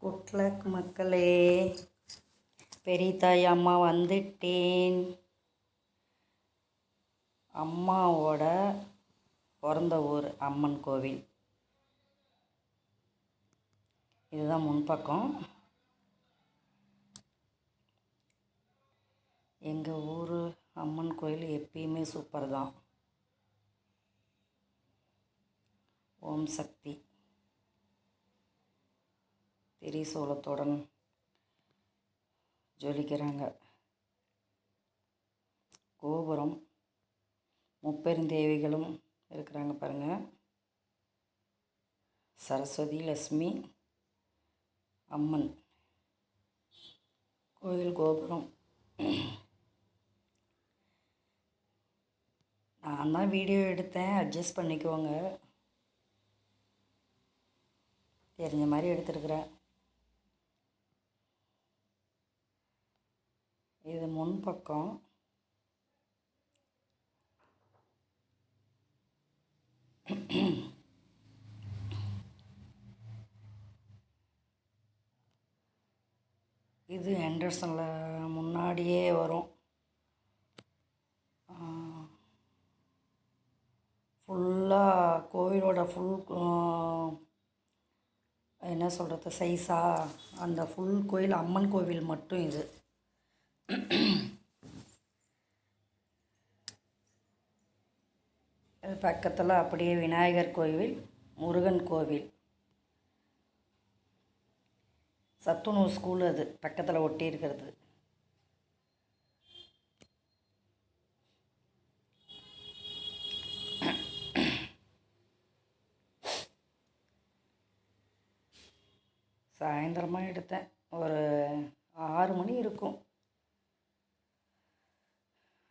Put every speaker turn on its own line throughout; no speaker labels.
Good luck மக்களே. பெரியதாய் அம்மா வந்துட்டேன். அம்மாவோட பிறந்த ஊர் அம்மன் கோவில். இதுதான் முன்பக்கம். எங்கள் ஊர் அம்மன் கோயில் எப்பயுமே சூப்பர் தான். ஓம் சக்தி. திரிசூலத்துடன் ஜொலிக்கிறாங்க. கோபுரம் முப்பெருந்தேவிகளும் இருக்கிறாங்க பாருங்கள். சரஸ்வதி, லக்ஷ்மி, அம்மன் கோயில் கோபுரம். நான் தான் வீடியோ எடுத்தேன், அட்ஜஸ்ட் பண்ணிக்கோங்க. தெரிஞ்ச மாதிரி எடுத்துருக்குறேன். இது முன்பக்கம். இது என்ட்ரன்ஸில் முன்னாடியே வரும். ஃபுல்லாக கோவிலோட என்ன சொல்கிறது, சைஸாக அந்த ஃபுல் கோயில் அம்மன் கோவில் மட்டும் இது. பக்கத்தில் அப்படியே விநாயகர் கோவில், முருகன் கோவில், சத்துணவு ஸ்கூல் அது பக்கத்தில் ஒட்டி இருக்கிறது. சாயந்தரமாக எடுத்தேன், ஒரு 6 மணி இருக்கும்.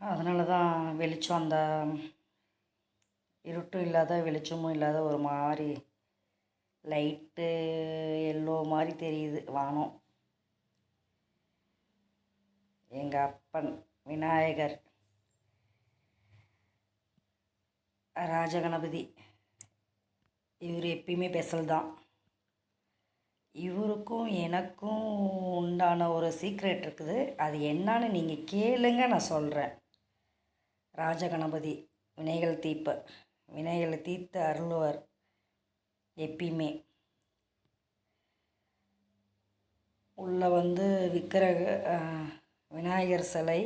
அதனால தான் வெளிச்சம், அந்த இருட்டும் இல்லாத வெளிச்சமும் இல்லாத ஒரு மாதிரி லைட்டு எல்லோ மாதிரி தெரியுது வானம். எங்கள் அப்பன் விநாயகர் ராஜகணபதி, இவர் எப்பயுமே ஸ்பெஷல் தான். இவருக்கும் எனக்கும் உண்டான ஒரு சீக்ரெட் இருக்குது. அது என்னன்னு நீங்கள் கேளுங்க, நான் சொல்கிறேன். ராஜகணபதி வினைகளை தீர்த்து அருள்வர். எப்பயுமே உள்ளே விக்கிரக விநாயகர் சிலை,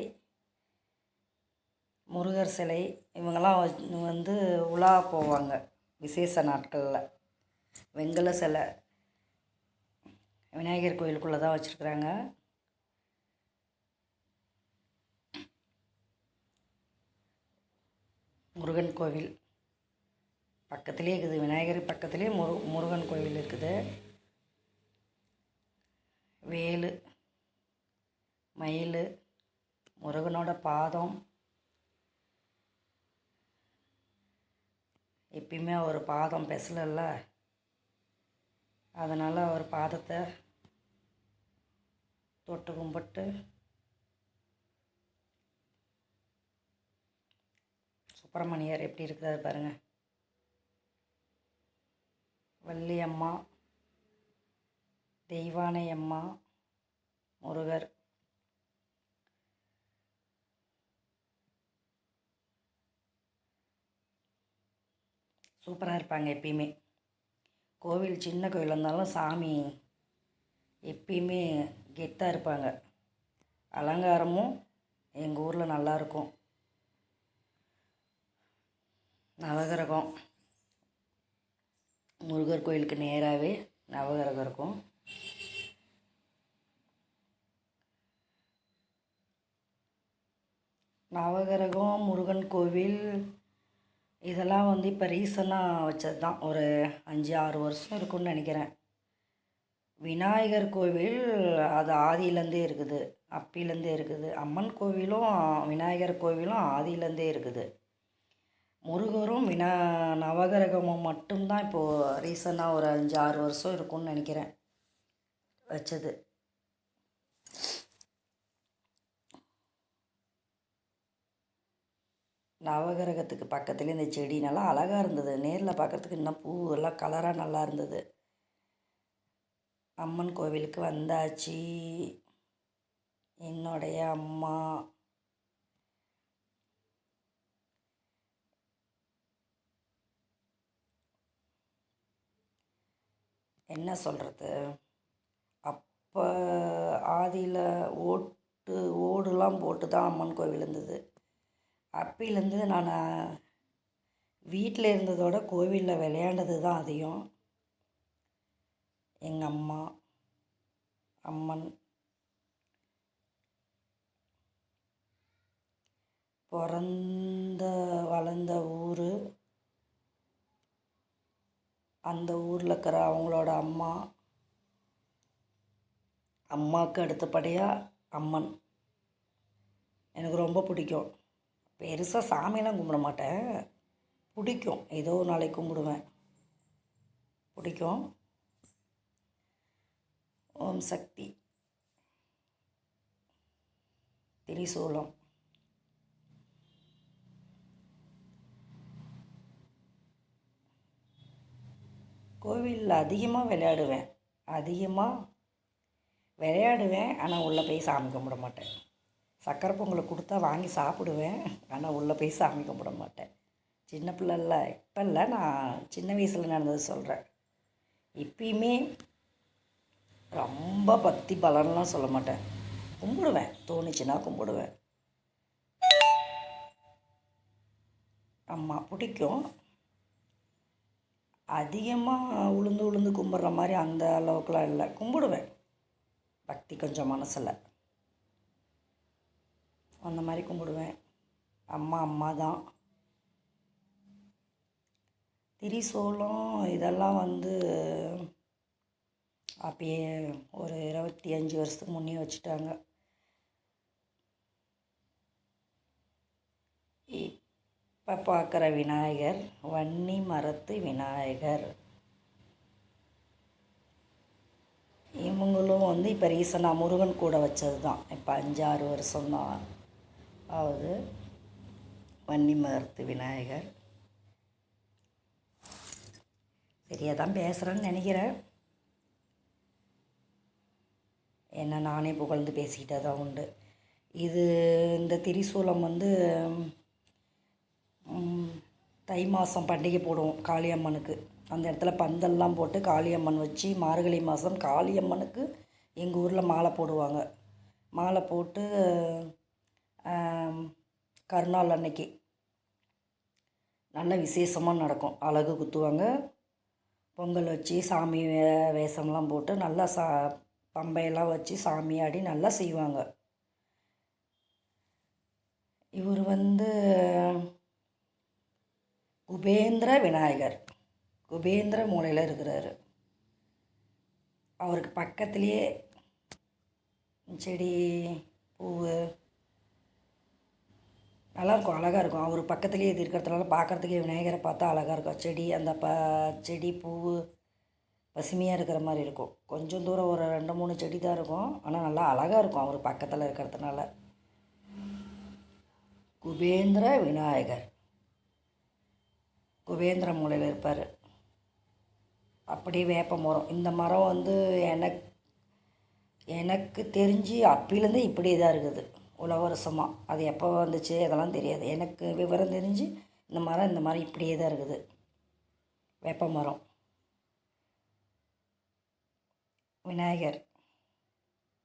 முருகர் சிலை, இவங்கெல்லாம் உலா போவாங்க விசேஷ நாட்களில். வெங்கல சிலை விநாயகர் கோயிலுக்குள்ளே தான் வச்சுருக்குறாங்க. முருகன் கோவில் பக்கத்துலேயே இருக்குது. விநாயகர் பக்கத்துலேயே முருகன் கோவில் இருக்குது. வேலு, மயில், முருகனோட பாதம். எப்பயுமே அவர் பாதம் பெசலல்ல, அதனால் அவர் பாதத்தை தொட்டு கும்பிட்டு சுப்பிரமணியர் எப்படி இருக்கிறாரு பாருங்கள். வள்ளியம்மா, தெய்வானையம்மா, முருகர். சூப்பராக இருப்பாங்க எப்பயுமே. கோவில் சின்ன கோவில் இருந்தாலும் சாமி எப்பயுமே கெத்தாக இருப்பாங்க. அலங்காரமும் எங்கள் ஊரில் நல்லாயிருக்கும். நவகிரகம், முருகர் கோயிலுக்கு நேராகவே நவகிரகம் இருக்கும். நவகிரகம், முருகன் கோவில் இதெல்லாம் இப்போ ரீசனாக வச்சது தான். ஒரு 5-6 வருஷம் இருக்குன்னு நினைக்கிறேன். விநாயகர் கோவில் அது ஆதியிலேருந்தே இருக்குது, அப்பிலேருந்தே இருக்குது. அம்மன் கோவிலும் விநாயகர் கோவிலும் ஆதியிலேருந்தே இருக்குது. முருகரும் நவகிரகமும் மட்டும்தான் இப்போது ரீசனாக ஒரு 5-6 வருஷம் இருக்கும்னு நினைக்கிறேன் வச்சது. நவகிரகத்துக்கு பக்கத்துலேயே இந்த செடி நல்லா அழகாக இருந்தது. நேரில் பார்க்குறதுக்கு இன்னும் பூ எல்லாம் கலராக நல்லா இருந்தது. அம்மன் கோவிலுக்கு வந்தாச்சு. என்னுடைய அம்மா என்ன சொல்கிறது, அப்போ ஆதியில் ஓடுலாம் போட்டு தான் அம்மன் கோவில் இருந்தது. அப்பையிலேருந்து நான் வீட்டில் இருந்ததோட கோவிலில் விளையாண்டது தான் அதிகம். எங்கள் அம்மா அம்மன் பிறந்த வளர்ந்த ஊர், அந்த ஊரில் இருக்கிற அவங்களோட அம்மாவுக்கு அடுத்தபடியாக அம்மன் எனக்கு ரொம்ப பிடிக்கும். பெருசாக சாமியெல்லாம் கும்பிட மாட்டேன், பிடிக்கும். ஏதோ ஒரு நாளைக்கு கும்பிடுவேன், பிடிக்கும். ஓம் சக்தி, திரிசூலம். கோவிலில் அதிகமாக விளையாடுவேன், ஆனால் உள்ளே போய் சாமி கும்பிட மாட்டேன். சக்கரை பொங்கலை கொடுத்தா வாங்கி சாப்பிடுவேன், ஆனால் உள்ளே போய் சாமி கும்பிட மாட்டேன். சின்ன பிள்ளைல இப்போ இல்லை, நான் சின்ன வயசில் நடந்தது சொல்கிறேன். இப்பயுமே ரொம்ப பக்தி பலன்லாம் சொல்ல மாட்டேன், கும்பிடுவேன், தோணுச்சுன்னா கும்பிடுவேன். அம்மா பிடிக்கும். அதிகமாக உளுந்து கும்பிட்ற மாதிரி அந்த அளவுக்குலாம் இல்லை, கும்பிடுவேன். பக்தி கொஞ்சம் மனசில் அந்த மாதிரி கும்பிடுவேன். அம்மா தான். திரிசூலம் இதெல்லாம் அப்பயே ஒரு 25 வருஷத்துக்கு முன்னே வச்சுட்டாங்க. இப்போ பார்க்குற விநாயகர் வன்னி மரத்து விநாயகர். இவங்களும் இப்போ ரீசனாக முருகன் கூட வச்சது தான். இப்போ 5-6 வருஷம்தான் ஆகுது. வன்னி மரத்து விநாயகர். சரியாக தான் பேசுகிறேன்னு நினைக்கிறேன். என்ன நானே புகழ்ந்து பேசிக்கிட்டே தான் உண்டு. இந்த திரிசூலம் தை மாதம் பண்டிகை போடுவோம் காளியம்மனுக்கு. அந்த இடத்துல பந்தல்லாம் போட்டு காளியம்மன் வச்சு மார்கழி மாதம் காளியம்மனுக்கு எங்கள் ஊரில் மாலை போடுவாங்க. மாலை போட்டு கருநாள் அன்னைக்கு நல்ல விசேஷமாக நடக்கும். அலகு குத்துவாங்க, பொங்கல் வச்சு சாமி வேஷம்லாம் போட்டு நல்லா பம்பையெல்லாம் வச்சு சாமியாடி நல்லா செய்வாங்க. இவர் குபேந்திர விநாயகர், குபேந்திர மூலையில் இருக்கிறாரு. அவருக்கு பக்கத்துலேயே செடி பூவு நல்லாயிருக்கும், அழகாக இருக்கும். அவர் பக்கத்துலேயே இது இருக்கிறதுனால பார்க்குறதுக்கே விநாயகரை பார்த்தா அழகாக இருக்கும். செடி அந்த செடி பூவு பசுமையாக இருக்கிற மாதிரி இருக்கும். கொஞ்சம் தூரம் ஒரு 2-3 செடி தான் இருக்கும், ஆனால் நல்லா அழகாக இருக்கும் அவர் பக்கத்தில் இருக்கிறதுனால. குபேந்திர விநாயகர் குபேந்திர மூலையில் இருப்பார். அப்படியே வேப்ப மரம். இந்த மரம் எனக்கு தெரிஞ்சு அப்பிலேருந்தே இப்படியே தான் இருக்குது உலவரசமாக. அது எப்போ வந்துச்சு அதெல்லாம் தெரியாது. எனக்கு விவரம் தெரிஞ்சு இந்த மரம் இப்படியே தான் இருக்குது, வேப்ப மரம். விநாயகர்,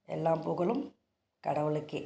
எல்லாம் புகழும் கடவுளுக்கே.